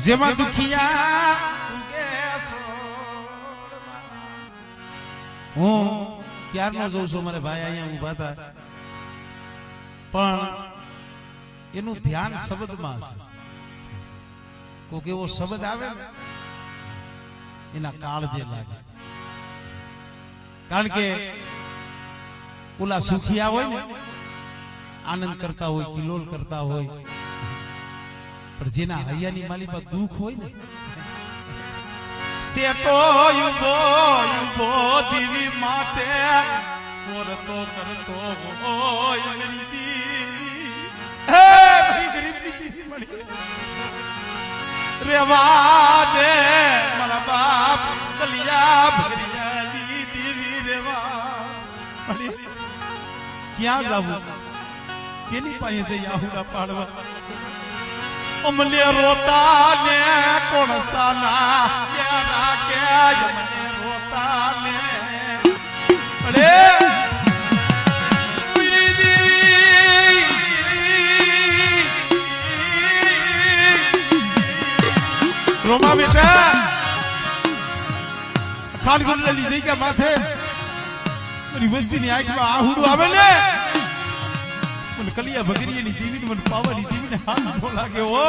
જેમાં દુખિયા હું ક્યારનો જોઉં છું મારે ભાઈ અહીંયા ઉભા હતા પણ એનું ધ્યાન શબ્દમાં છે કોઈક એવો શબ્દ આવે ને એના કાળજે લાગે કારણ કે ઓલા સુખિયા હોય ને આનંદ કરતા હોય કિલોલ કરતા હોય પણ જેના હૈયાની માલીમાં દુઃખ હોય ને સેતો યુબો યુબો દીવી માતે કરતો કરતો હોય દીવી હે ગરીબી મળી રેવા દે મારા બાપ કલિયા ભગરિયાની દીવી રેવા મળી ક્યાં જાવું કેની પાસે જઈ આહુડા પાડવા અમને રોતા ને કોણ સાના ક્યાં કે મને રોતા ને અરે રોમા બેટા ખાન ગુંડલી જઈ કે માથે મારી વસ્તીની આંખમાં આહુડું આવે ને મને કલિયા ભગરીની દીવીને મને પાવાની દીવીને હાથ લાગે હો